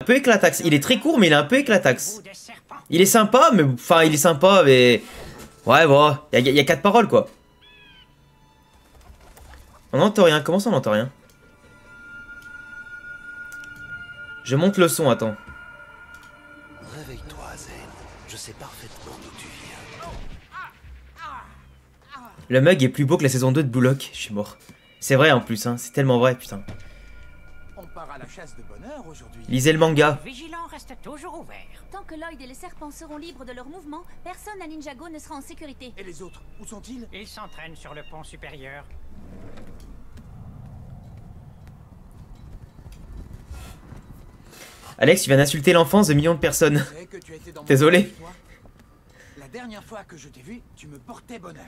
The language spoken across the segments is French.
peu éclataxe. Il est très court, mais il est un peu éclataxe. Il est sympa, mais... Enfin, il est sympa, mais... Ouais, bon, il y a 4 paroles, quoi. On n'entend rien. Comment ça, on n'entend rien? Je monte le son, attends. Réveille-toi, Zen. Je sais parfaitement d'où tu viens. Le mug est plus beau que la saison 2 de Blue Lock. Je suis mort. C'est vrai, en plus, hein. C'est tellement vrai, putain. On part à la chasse de bonheur aujourd'hui. Lisez le manga. Vigilant reste toujours ouvert. Tant que Lloyd et les serpents seront libres de leurs mouvements, personne à Ninjago ne sera en sécurité. Et les autres, où sont-ils? Ils s'entraînent sur le pont supérieur. Alex, tu viens d'insulter l'enfance de millions de personnes. Désolé. La dernière fois que je t'ai vu, tu me portais bonheur.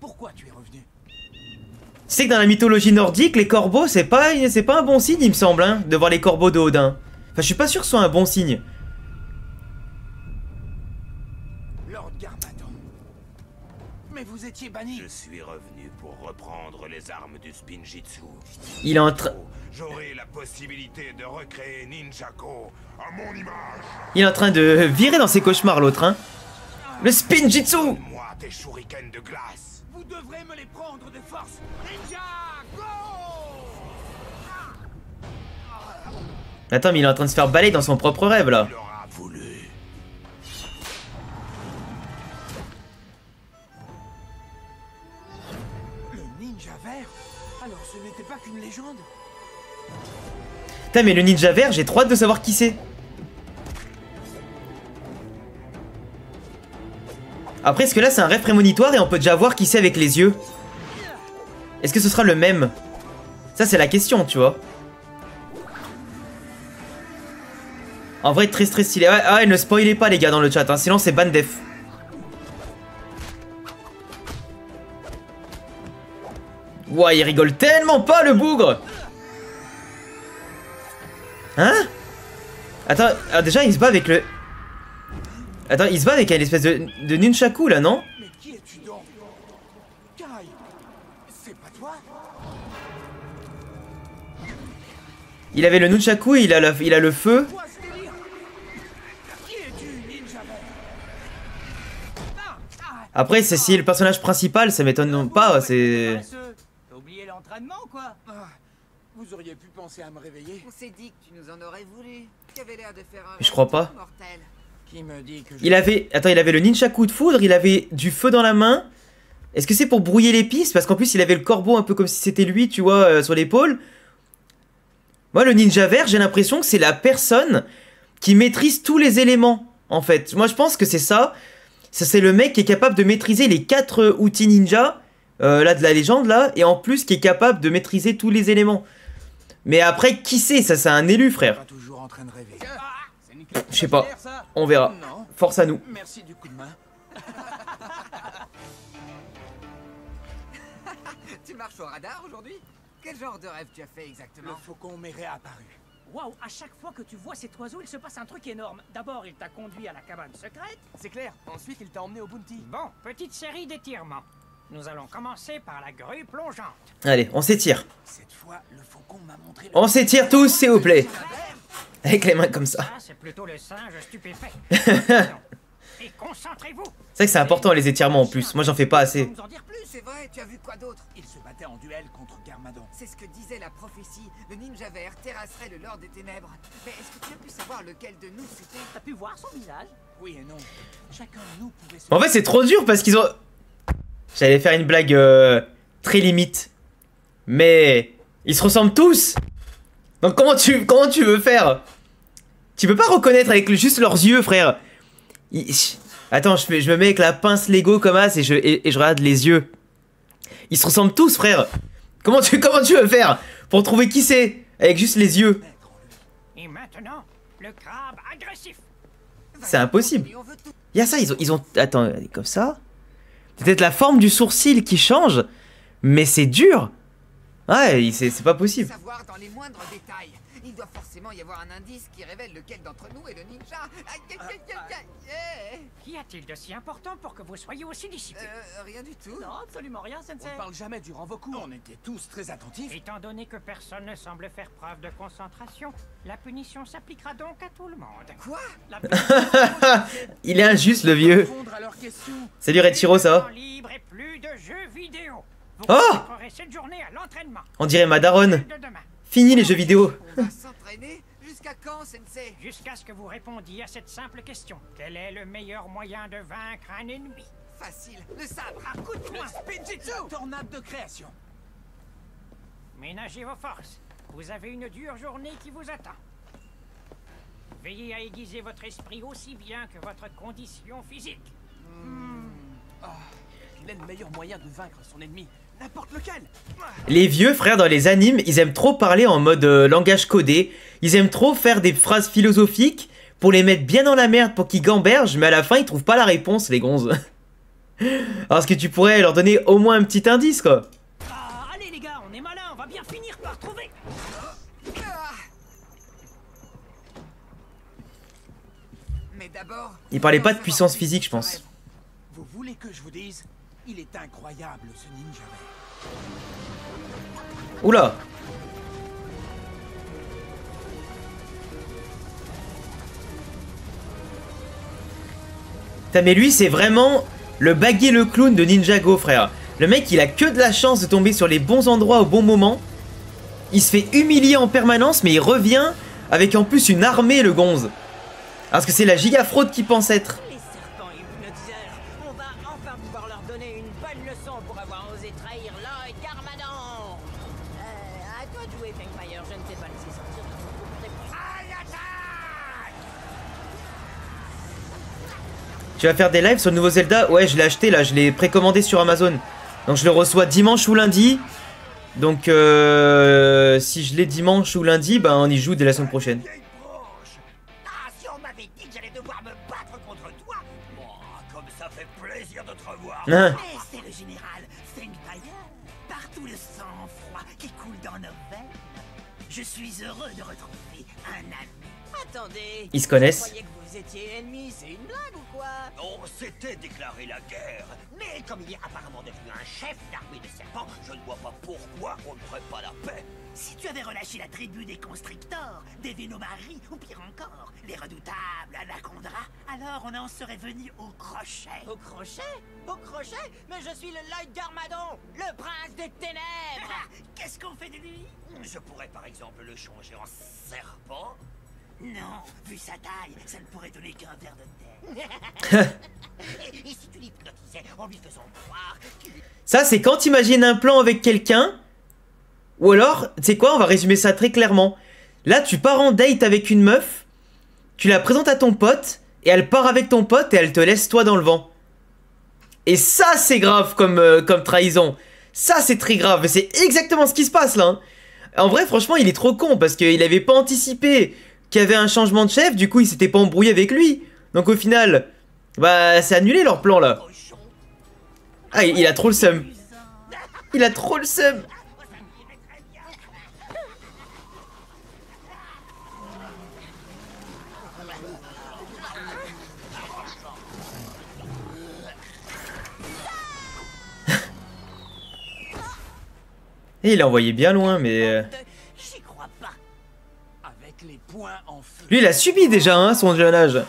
Pourquoi tu es revenu? Tu sais que dans la mythologie nordique, les corbeaux, c'est pas un bon signe, il me semble, hein, de voir les corbeaux de Odin. Enfin, je suis pas sûr que ce soit un bon signe. Lord Garmadon. Mais vous étiez banni. Je suis revenu pour reprendre les armes du Spinjitzu. Il est en train... J'aurai la possibilité de recréer Ninjago à mon image. Il est en train de virer dans ses cauchemars, l'autre, hein. Le Spinjitzu. Moi, tes shurikens de glace. Vous devrez me les prendre de force. Ninjago! Attends, mais il est en train de se faire balayer dans son propre rêve, là. Il aura voulu. Le ninja vert? Alors ce n'était pas qu'une légende? Putain, mais le ninja vert, j'ai trop hâte de savoir qui c'est. Après, est-ce que là, c'est un rêve prémonitoire et on peut déjà voir qui c'est avec les yeux? Est-ce que ce sera le même? Ça, c'est la question, tu vois. En vrai, très stylé. Ouais, ne spoilez pas, les gars, dans le chat, hein, sinon c'est ban def. Ouais, il rigole tellement pas, le bougre. Hein? Attends, alors déjà, il se bat avec le... Attends, il se bat avec une espèce de nunchaku, là, non? Mais qui es-tu donc? Kai, c'est pas toi? Il avait le nunchaku, il a le feu. Quoi ce délire? Qui es-tu, ninja vert? Après, c'est si le personnage principal, ça m'étonne pas, c'est... T'as oublié l'entraînement, quoi? Vous auriez pu penser à me réveiller? On s'est dit que tu nous en aurais voulu. Tu avais l'air de faire un Je crois pas. mortel. Qui me dit que Il avait... Attends, il avait le nunchaku de foudre, il avait du feu dans la main. Est-ce que c'est pour brouiller les pistes? Parce qu'en plus, il avait le corbeau un peu comme si c'était lui, tu vois, sur l'épaule. Moi, le ninja vert, j'ai l'impression que c'est la personne qui maîtrise tous les éléments, en fait. Moi, je pense que c'est ça. Ça, c'est le mec qui est capable de maîtriser les 4 outils ninja, là, de la légende, là. Et en plus, qui est capable de maîtriser tous les éléments. Mais après, qui c'est? Ça, c'est un élu, frère. Pas toujours en train de rêver. Je sais pas. On verra. Non. Force à nous. Merci du coup de main. Tu marches au radar aujourd'hui? Quel genre de rêve tu as fait Le exactement? faucon m'est réapparu. Waouh, à chaque fois que tu vois cet oiseau, il se passe un truc énorme. D'abord, il t'a conduit à la cabane secrète. C'est clair. Ensuite, il t'a emmené au Bounty. Bon, petite série d'étirements. Nous allons commencer par la grue plongeante. Allez, on s'étire. Cette fois, le faucon m'a montré le... On s'étire tous, s'il vous plaît. Avec les mains comme ça. Ça, c'est plutôt le singe stupéfait. Et concentrez-vous. C'est vrai que c'est important, les étirements, en plus. Moi, j'en fais pas assez. Nous en dire plus, c'est vrai, tu as vu quoi d'autre? Il se battait en duel contre Garmadon. C'est ce que disait la prophétie. Le ninja vert terrasserait le Lord des Ténèbres. Mais est-ce que tu as pu savoir lequel de nous c'était? T'as pu voir son visage? Oui et non. Chacun de nous pouvait se... En fait, c'est trop dur parce qu'ils ont... J'allais faire une blague très limite. Mais... Ils se ressemblent tous. Donc comment tu veux faire? Tu peux pas reconnaître avec juste leurs yeux, frère. Attends, je me mets avec la pince Lego comme as et je regarde les yeux. Ils se ressemblent tous, frère. Comment tu veux faire pour trouver qui c'est avec juste les yeux? Et maintenant, le crabe agressif. C'est impossible. Il y a ça, ils ont... Attends, comme ça. Peut-être la forme du sourcil qui change. Mais c'est dur. Ouais, c'est pas possible. Savoir dans les moindres détails. Il doit forcément y avoir un indice qui révèle lequel d'entre nous est le ninja. Aïe, aïe, aïe, aïe, aïe. Qu'y a-t-il de si important pour que vous soyez aussi dissipés? Rien du tout. Non, absolument rien, Sensei. On parle jamais durant vos cours. On était tous très attentifs. Étant donné que personne ne semble faire preuve de concentration, la punition s'appliquera donc à tout le monde. Quoi? Il est injuste le vieux. Répondre à leurs questions. Salut Rechiro, ça va? Temps libre et plus de jeux vidéo. Vous Oh! consacrerez cette journée à l'entraînement. On dirait ma daronne. De demain. Fini les jeux vidéo. On va s'entraîner? Jusqu'à quand, Sensei? Jusqu'à ce que vous répondiez à cette simple question. Quel est le meilleur moyen de vaincre un ennemi? Facile. Le sabre. Un coup de poing. Spinjitzu. Tornade de création. Ménagez vos forces. Vous avez une dure journée qui vous attend. Veillez à aiguiser votre esprit aussi bien que votre condition physique. Quel est le meilleur moyen de vaincre son ennemi? N'importe lequel. Les vieux frères dans les animes, ils aiment trop parler en mode langage codé. Ils aiment trop faire des phrases philosophiques pour les mettre bien dans la merde pour qu'ils gambergent, mais à la fin ils trouvent pas la réponse, les gonzes. Alors est-ce que tu pourrais leur donner au moins un petit indice, quoi? Ah, allez les gars, on est malin, on va bien finir par trouver. Mais d'abord... Il parlait pas de puissance physique, je pense. Vous voulez que je vous dise? Il est incroyable, ce ninja vert. Oula. Putain, mais lui, c'est vraiment le Baggy le clown de Ninjago, frère. Le mec, il a que de la chance de tomber sur les bons endroits au bon moment. Il se fait humilier en permanence, mais il revient avec en plus une armée, le gonze. Parce que c'est la giga fraude qu'il pense être. Les serpents hypnotiseurs, on va enfin pouvoir leur donner une bonne leçon pour avoir osé trahir Lloyd Garmadon. À toi de jouer, Fangfire, je ne t'ai pas laissé sortir de ton trou pour tes prochains. Tu vas faire des lives sur le nouveau Zelda? Ouais, je l'ai acheté là, je l'ai précommandé sur Amazon. Donc je le reçois dimanche ou lundi. Donc si je l'ai dimanche ou lundi, ben on y joue dès la semaine prochaine. Ah, si on m'avait dit que j'allais devoir me battre contre toi. Moi, comme ça fait plaisir de te revoir. Hein. Mais c'est le général Fangfire. Partout le sang-froid qui coule dans nos veines. Je suis heureux de retrouver un ami. Attendez, Ils se connaissent. je croyais que vous étiez ennemis, c'est une blague ou quoi? On s'était déclaré la guerre. Mais comme il est apparemment devenu un chef d'armée de serpents, je ne vois pas pourquoi on ne ferait pas la paix. Si tu avais relâché la tribu des constrictors, des Vénomari, ou pire encore, les redoutables Anaconda, alors on en serait venu au crochet. Au crochet? Au crochet? Mais je suis le Lloyd Garmadon, le prince des ténèbres. Qu'est-ce qu'on fait de lui? Je pourrais par exemple le changer en serpent. Non, vu sa taille, ça ne pourrait donner qu'un verre de terre. et si tu l'hypnotisais en lui faisant croire qu'il... Ça, c'est quand tu imagines un plan avec quelqu'un. Ou alors, tu sais quoi, on va résumer ça très clairement. Là, tu pars en date avec une meuf, tu la présentes à ton pote, et elle part avec ton pote et elle te laisse toi dans le vent. Et ça, c'est grave comme trahison. Ça, c'est très grave. Et c'est exactement ce qui se passe là. Hein. En vrai, franchement, il est trop con parce qu'il avait pas anticipé qu'il y avait un changement de chef. Du coup, il s'était pas embrouillé avec lui. Donc au final, bah, c'est annulé leur plan là. Ah, il a trop le seum. Il a trop le seum. Et il l'a envoyé bien loin, mais... J'y crois pas. Avec les poings en feu. Lui, il a subi déjà, hein, son jeune âge.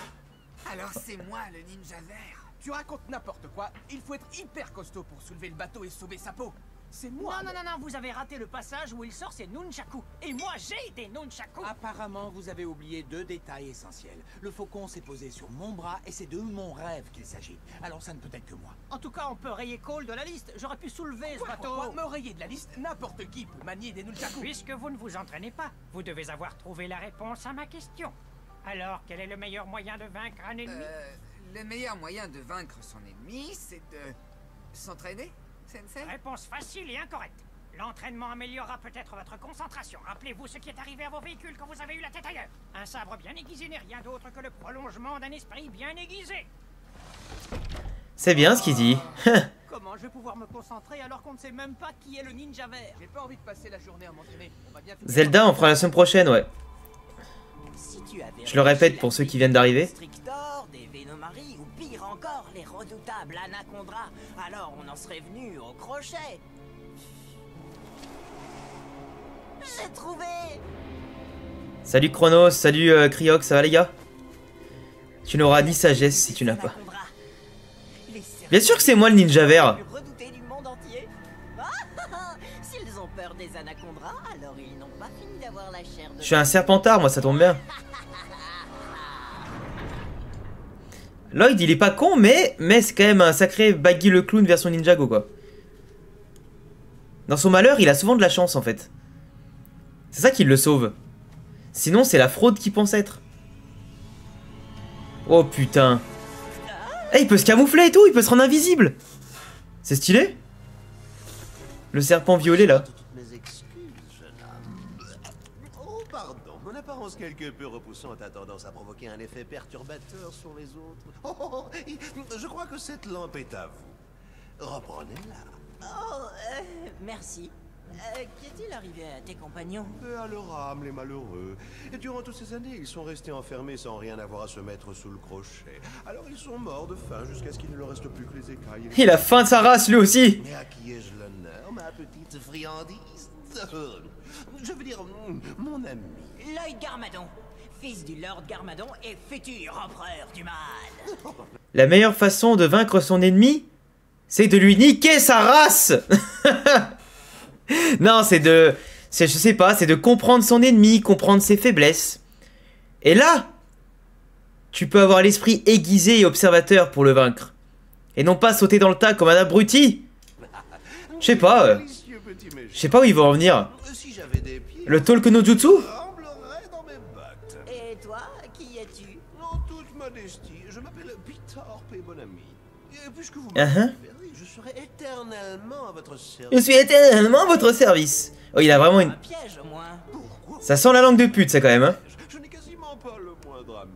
Alors c'est moi le ninja vert. Tu racontes n'importe quoi. Il faut être hyper costaud pour soulever le bateau et sauver sa peau. C'est moi. Non, vous avez raté le passage où il sort ses nunchaku. Et moi, j'ai des nunchaku. Apparemment, vous avez oublié deux détails essentiels. Le faucon s'est posé sur mon bras et c'est de mon rêve qu'il s'agit. Alors ça ne peut être que moi. En tout cas, on peut rayer Cole de la liste. J'aurais pu soulever ce bateau. Pourquoi me rayer de la liste? N'importe qui peut manier des nunchakus. Puisque vous ne vous entraînez pas, vous devez avoir trouvé la réponse à ma question. Alors, quel est le meilleur moyen de vaincre un ennemi? Le meilleur moyen de vaincre son ennemi, c'est de s'entraîner, Sensei? Réponse facile et incorrecte. L'entraînement améliorera peut-être votre concentration. Rappelez-vous ce qui est arrivé à vos véhicules quand vous avez eu la tête ailleurs. Un sabre bien aiguisé n'est rien d'autre que le prolongement d'un esprit bien aiguisé. C'est bien ce qu'il dit. Comment je vais pouvoir me concentrer alors qu'on ne sait même pas qui est le ninja vert? J'ai pas envie de passer la journée à m'entraîner. On va bien finir. Zelda, on fera la semaine prochaine, ouais. Si tu avais Je le répète pour ceux qui viennent d'arriver. Constrictor, des Venomaris ou pire encore, les redoutables Anaconda, alors on en serait venu au crochet. J'ai trouvé. Salut Chronos, salut Cryox, ça va les gars? Tu n'auras ni sagesse si tu n'as pas. Bien sûr que c'est moi le ninja vert. Redouté du monde entier. S'ils ont peur des Anacondas, alors ils n'ont pas fini d'avoir la chair de... Je suis un serpentard, moi ça tombe bien. Lloyd il est pas con, mais c'est quand même un sacré Baggy le clown version Ninjago quoi. Dans son malheur, il a souvent de la chance en fait. C'est ça qui le sauve. Sinon, c'est la fraude qu'il pense être. Oh putain. Eh, il peut se camoufler et tout, il peut se rendre invisible. C'est stylé. Le serpent violet là. Toutes mes excuses, jeune homme. Oh, pardon. Mon apparence quelque peu repoussante a tendance à provoquer un effet perturbateur sur les autres. Oh, je crois que cette lampe est à vous. Reprenez-la. Oh, merci. Qu'est-il arrivé à tes compagnons? Peu à leur âme, les malheureux. Et durant toutes ces années, ils sont restés enfermés sans rien avoir à se mettre sous le crochet. Alors ils sont morts de faim jusqu'à ce qu'il ne leur reste plus que les écailles. Il a faim de sa race lui aussi. Mais à qui ai-je l'honneur, ma petite friandise? Je veux dire, mon ami. Lloyd Garmadon, fils du Lord Garmadon et futur empereur du mal. La meilleure façon de vaincre son ennemi, c'est de lui niquer sa race. Non, je sais pas, c'est de comprendre son ennemi, comprendre ses faiblesses. Et là, tu peux avoir l'esprit aiguisé et observateur pour le vaincre. Et non pas sauter dans le tas comme un abruti. Je sais pas où il va en venir. Si j'avais des pieds, Le Talk no Jutsu? tremblerait dans mes bottes. Et toi, qui es-tu? En toute modestie, je m'appelle Pitorp et bon ami. Et puisque vous Uh-huh. m'avez libéré, je serai éternellement à votre Je service. suis éternellement à votre service. Oh, il a vraiment Un une... piège au moins. Pourquoi? Ça sent la langue de pute, ça quand même, hein. Je n'ai quasiment pas le moindre ami.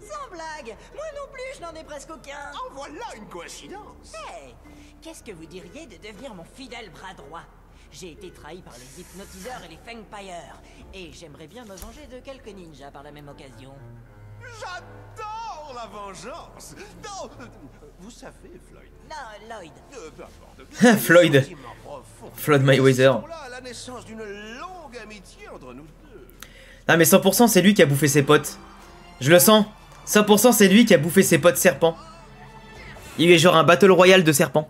Sans blague, moi non plus, je n'en ai presque aucun. Oh, voilà une coïncidence. Hey, qu'est-ce que vous diriez de devenir mon fidèle bras droit? J'ai été trahi par les hypnotiseurs et les Fangpire, et j'aimerais bien me venger de quelques ninjas par la même occasion. J'adore la vengeance. Non, vous savez, Floyd. Non, Lloyd. Peu importe. Floyd. Sentiment profond. Floyd Mayweather. Ils sont là à la naissance d'une longue amitié entre nous deux. Non mais 100% c'est lui qui a bouffé ses potes. Je le sens. 100% c'est lui qui a bouffé ses potes serpents. Il est genre un battle royal de serpents.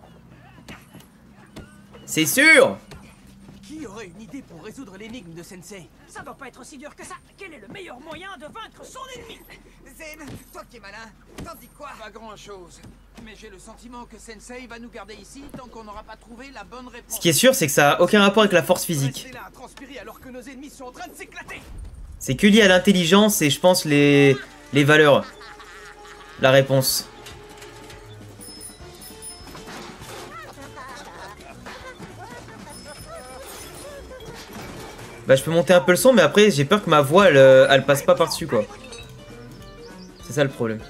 C'est sûr. Qui aurait une idée pour résoudre l'énigme de Sensei? Ça doit pas être aussi dur que ça. Quel est le meilleur moyen de vaincre son ennemi? Zen, toi qui es malin, t'en dis quoi? Pas grand-chose. Mais j'ai le sentiment que Sensei va nous garder ici tant qu'on n'aura pas trouvé la bonne réponse. Ce qui est sûr c'est que ça a aucun rapport avec la force physique. Rester là à transpirer alors que nos ennemis sont en train de s'éclater. C'est que lié à l'intelligence et je pense les valeurs. La réponse. Bah je peux monter un peu le son mais après j'ai peur que ma voix elle passe pas par dessus quoi. C'est ça le problème.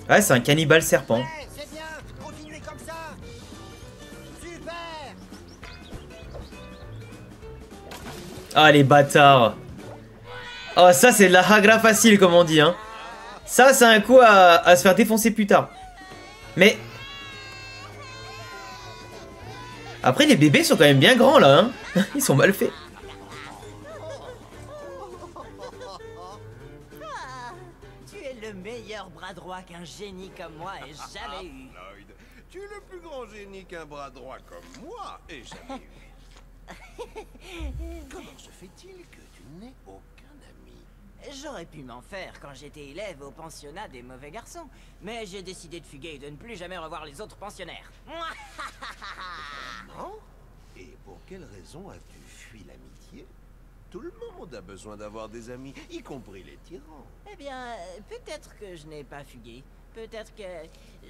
Ouais c'est un cannibale serpent. C'est bien, continuez comme ça. Super. Ah les bâtards. Oh ça c'est de la hagra facile comme on dit hein. Ça c'est un coup à se faire défoncer plus tard. Mais... Après les bébés sont quand même bien grands là hein. Ils sont mal faits. Ah, tu es le meilleur bras droit qu'un génie comme moi ait jamais eu. Lloyd, tu es le plus grand génie qu'un bras droit comme moi ait jamais eu. Comment se fait-il que tu n'aies aucun ami? J'aurais pu m'en faire quand j'étais élève au pensionnat des mauvais garçons, mais j'ai décidé de fuguer et de ne plus jamais revoir les autres pensionnaires. Non? Et pour quelle raison as-tu fui l'amitié? Tout le monde a besoin d'avoir des amis, y compris les tyrans. Eh bien, peut-être que je n'ai pas fugué. Peut-être que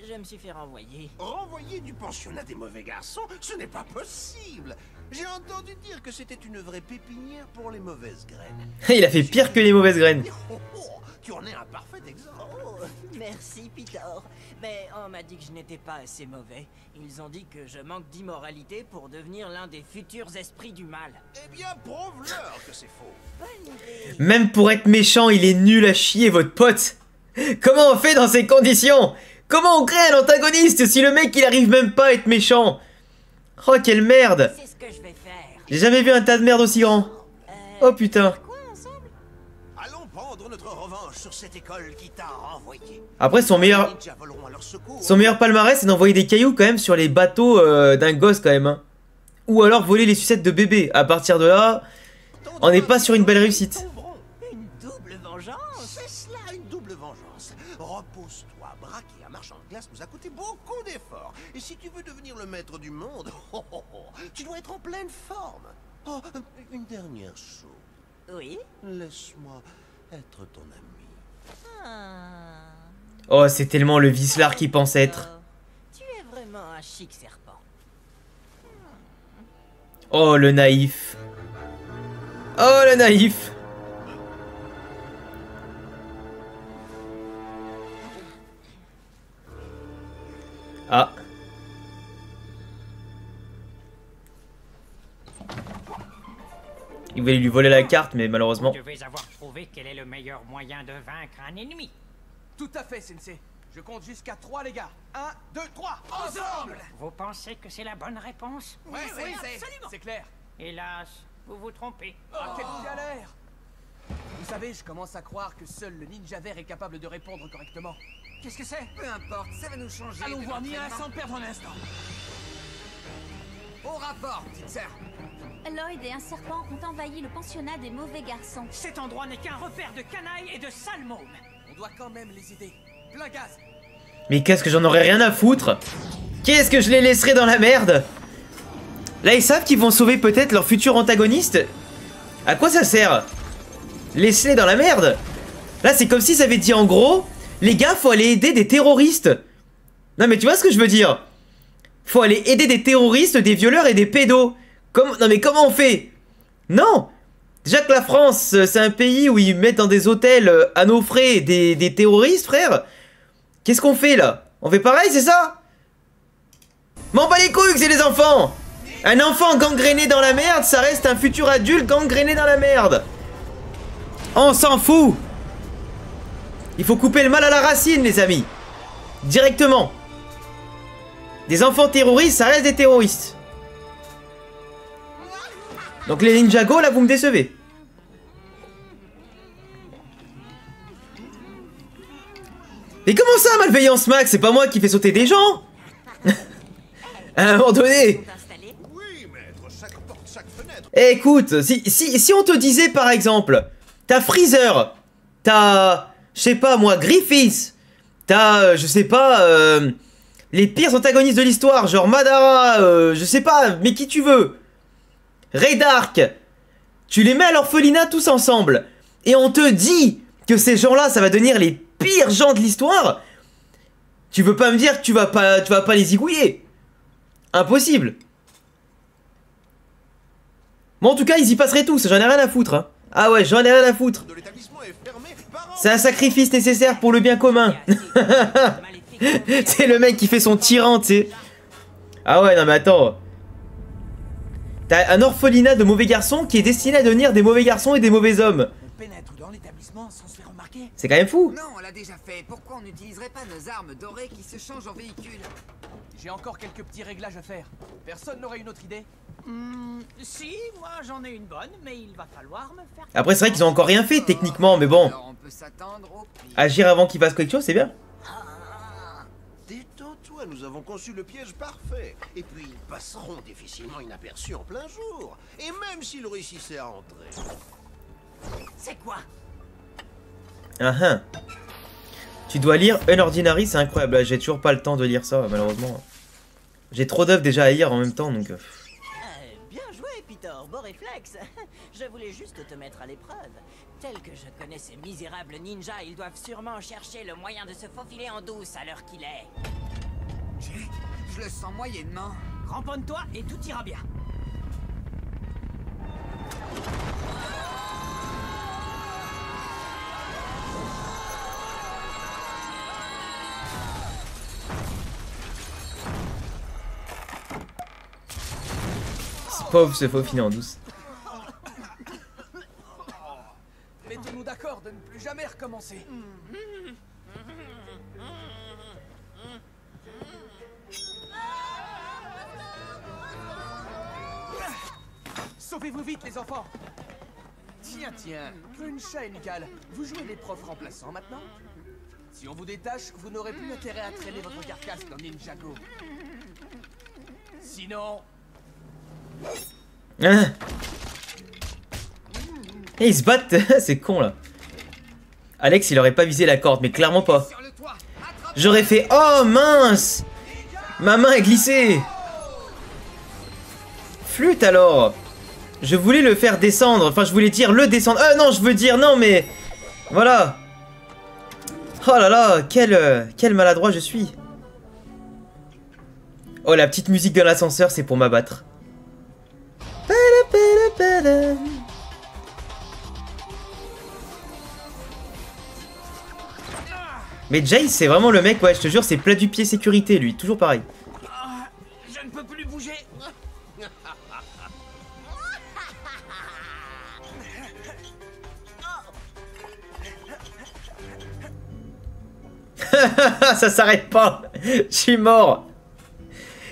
je me suis fait renvoyer. Renvoyer du pensionnat des mauvais garçons, ce n'est pas possible. J'ai entendu dire que c'était une vraie pépinière pour les mauvaises graines. Il a fait pire que les mauvaises graines. Tu en es un parfait exemple. Oh, merci, Peter. Mais on m'a dit que je n'étais pas assez mauvais. Ils ont dit que je manque d'immoralité pour devenir l'un des futurs esprits du mal. Eh bien, prouve-leur que c'est faux. Bonne idée. Même pour être méchant, il est nul à chier, votre pote. Comment on fait dans ces conditions? Comment on crée un antagoniste si le mec il arrive même pas à être méchant? Oh, quelle merde. C'est ce que je vais faire. J'ai jamais vu un tas de merde aussi grand. Oh putain. Quoi ensemble? Allons prendre notre revanche sur cette école qui t'a renvoyé. Après, son meilleur palmarès, c'est d'envoyer des cailloux quand même sur les bateaux d'un gosse quand même. Hein. Ou alors voler les sucettes de bébé. À partir de là, on n'est pas sur une belle réussite. Une double vengeance? C'est cela, une double vengeance. Repose-toi, braquer un marchand de glace nous a coûté beaucoup d'efforts. Et si tu veux devenir le maître du monde, tu dois être en pleine forme. Oh, une dernière chose. Oui? Laisse-moi être ton ami. Ah. Oh, c'est tellement le vicelard qui pense être. Tu es vraiment un chic serpent. Oh, le naïf. Oh, le naïf. Ah. Il voulait lui voler la carte, mais malheureusement. Vous devez avoir trouvé quel est le meilleur moyen de vaincre un ennemi. Tout à fait, Sensei. Je compte jusqu'à 3, les gars. 1, 2, 3, ensemble! Vous pensez que c'est la bonne réponse? Oui, absolument. C'est clair. Hélas, vous vous trompez. Oh, quelle galère! Vous savez, je commence à croire que seul le ninja vert est capable de répondre correctement. Qu'est-ce que c'est? Peu importe, ça va nous changer. Allons voir Nia sans perdre un instant. Au rapport, petite sœur. Lloyd et un serpent ont envahi le pensionnat des mauvais garçons. Cet endroit n'est qu'un repère de canailles et de sales mômes. On doit quand même les aider. Plein gaz. Mais qu'est-ce que j'en aurais rien à foutre? Qu'est-ce que je les laisserai dans la merde? Là, ils savent qu'ils vont sauver peut-être leur futur antagoniste. À quoi ça sert? Laisse-les dans la merde. Là, c'est comme si ça avait dit en gros, les gars, faut aller aider des terroristes. Non, mais tu vois ce que je veux dire? Faut aller aider des terroristes, des violeurs et des pédos. Non, mais comment on fait? Non. Déjà que la France, c'est un pays où ils mettent dans des hôtels à nos frais des terroristes, frère. Qu'est-ce qu'on fait là? On fait pareil, c'est ça? M'en bats les couilles que c'est les enfants. Un enfant gangréné dans la merde, ça reste un futur adulte gangréné dans la merde. On s'en fout. Il faut couper le mal à la racine, les amis. Directement. Des enfants terroristes, ça reste des terroristes. Donc les Ninjago, là, vous me décevez. Mais comment ça, malveillance max? C'est pas moi qui fais sauter des gens. À un moment donné. Oui, maître, chaque porte, chaque fenêtre. Eh, écoute, si on te disait par exemple, t'as Freezer, t'as, je sais pas moi, Griffiths, t'as, je sais pas, les pires antagonistes de l'histoire, genre Madara, je sais pas, mais qui tu veux, Ray Dark, tu les mets à l'orphelinat tous ensemble, et on te dit que ces gens-là, ça va devenir les pires gens de l'histoire. Tu veux pas me dire que tu vas pas les zigouiller? Impossible. Bon, en tout cas, ils y passeraient tous, j'en ai rien à foutre. Hein. Ah ouais, j'en ai rien à foutre. C'est un sacrifice nécessaire pour le bien commun. C'est le mec qui fait son tyran, tu sais. Ah ouais, non mais attends. T'as un orphelinat de mauvais garçons qui est destiné à devenir des mauvais garçons et des mauvais hommes. On pénètre dans l'établissement sans se faire remarquer. C'est quand même fou. Non, on l'a déjà fait. Pourquoi on n'utiliserait pas nos armes dorées qui se changent en véhicule? J'ai encore quelques petits réglages à faire. Personne n'aurait une autre idée? Si, moi j'en ai une bonne, mais il va falloir me faire... Après, c'est vrai qu'ils ont encore rien fait techniquement, mais bon. Alors on peut s'attendre au pire. Agir avant qu'il fasse quelque chose, c'est bien. Détends-toi, nous avons conçu le piège parfait. Et puis ils passeront difficilement inaperçus en plein jour. Et même s'ils réussissaient à entrer. C'est quoi? Tu dois lire Unordinary, c'est incroyable. J'ai toujours pas le temps de lire ça, malheureusement. J'ai trop d'œuvres déjà à lire en même temps, donc... Bien joué, Peter, beau réflexe. Je voulais juste te mettre à l'épreuve. Tel que je connais ces misérables ninjas, ils doivent sûrement chercher le moyen de se faufiler en douce à l'heure qu'il est. Je le sens moyennement. Cramponne-toi et tout ira bien. Pauvre se faufiler en douce. Mettons-nous d'accord de ne plus jamais recommencer. Sauvez-vous vite, les enfants. Tiens, Cruncha et Nickel, vous jouez les profs remplaçants maintenant? Si on vous détache, vous n'aurez plus intérêt à traîner votre carcasse dans Ninjago. Sinon... Hein? Et ils se battent, c'est con là. Alex il aurait pas visé la corde, mais clairement pas. J'aurais fait oh mince, ma main est glissée. Flûte alors. Je voulais le faire descendre, enfin je voulais dire le descendre. Non, je veux dire non mais voilà. Oh là là, quel maladroit je suis. Oh la petite musique de l'ascenseur, c'est pour m'abattre. Mais Jay c'est vraiment le mec, ouais je te jure c'est plat du pied sécurité lui, toujours pareil. Je ne peux plus bouger. Ça s'arrête pas. Je suis mort.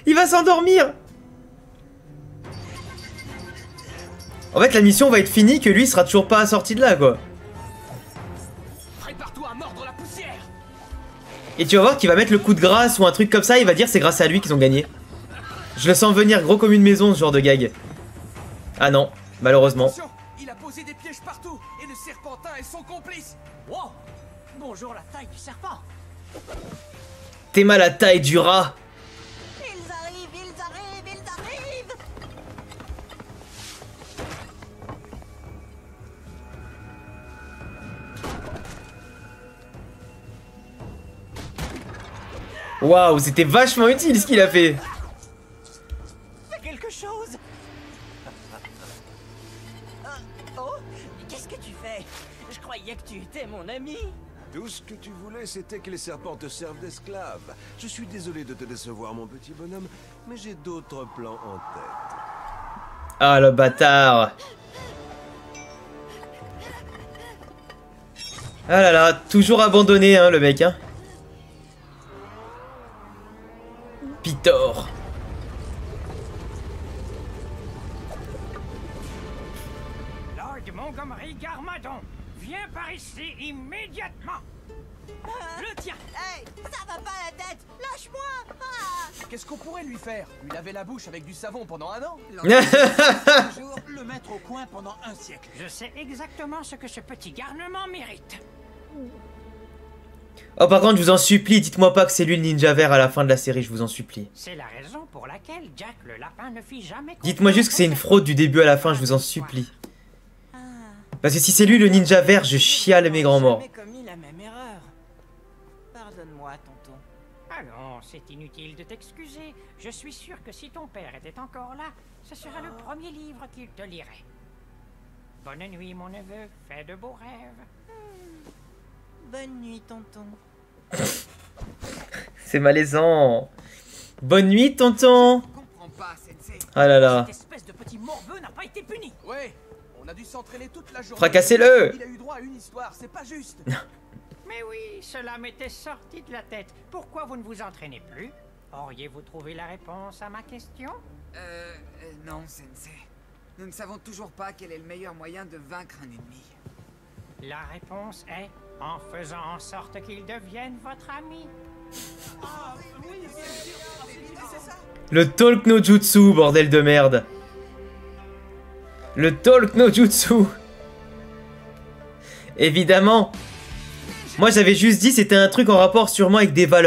Il va s'endormir. En fait la mission va être finie que lui sera toujours pas sorti de là quoi. Prépare-toi à mordre la poussière. Et tu vas voir qu'il va mettre le coup de grâce ou un truc comme ça, il va dire c'est grâce à lui qu'ils ont gagné. Je le sens venir gros comme une maison ce genre de gag. Ah non, malheureusement. Attention, il a posé des pièges partout et le serpentin est son complice. Wow. Bonjour la taille du serpent. T'es mal à la taille du rat. Ils arrivent. Waouh, c'était vachement utile ce qu'il a fait. Fais quelque chose. Oh, qu'est-ce que tu fais? Je croyais que tu étais mon ami. Tout ce que tu voulais, c'était que les serpents te servent d'esclave. Je suis désolé de te décevoir, mon petit bonhomme, mais j'ai d'autres plans en tête. Ah le bâtard. Ah là là, toujours abandonné hein le mec hein. Pitor. Lord Montgomery Garmadon, viens par ici immédiatement. Le tien. Hey, ça va pas la tête. Lâche-moi. Qu'est-ce qu'on pourrait lui faire? Lui laver la bouche avec du savon pendant 1 an? Toujours le mettre au coin pendant 1 siècle. Je sais exactement ce que ce petit garnement mérite. Oh par contre je vous en supplie, dites-moi pas que c'est lui le ninja vert à la fin de la série, je vous en supplie. C'est la raison pour laquelle Jack le lapin ne fit jamais... Dites-moi juste que c'est une fraude du début à la fin, je vous en supplie. Parce que si c'est lui le ninja vert, je chiale mes grands morts. J'ai jamais commis la même erreur. Pardonne-moi, tonton. Allons, c'est inutile de t'excuser. Je suis sûr que si ton père était encore là, ce serait le premier livre qu'il te lirait. Bonne nuit, mon neveu. Fais de beaux rêves. Bonne nuit, tonton. C'est malaisant. Bonne nuit, tonton. Je comprends pas, Sensei. Ah là là. Cette espèce de petit morveux n'a pas été puni. Ouais, on a dû s'entraîner toute la journée. Fracassez-le. Il a eu droit à une histoire, c'est pas juste. Mais oui, cela m'était sorti de la tête. Pourquoi vous ne vous entraînez plus? Auriez-vous trouvé la réponse à ma question? Non, Sensei. Nous ne savons toujours pas quel est le meilleur moyen de vaincre un ennemi. La réponse est en faisant en sorte qu'il devienne votre ami. Le Talk no Jutsu, bordel de merde. Le Talk no Jutsu. Évidemment. Moi j'avais juste dit c'était un truc en rapport sûrement avec des valeurs.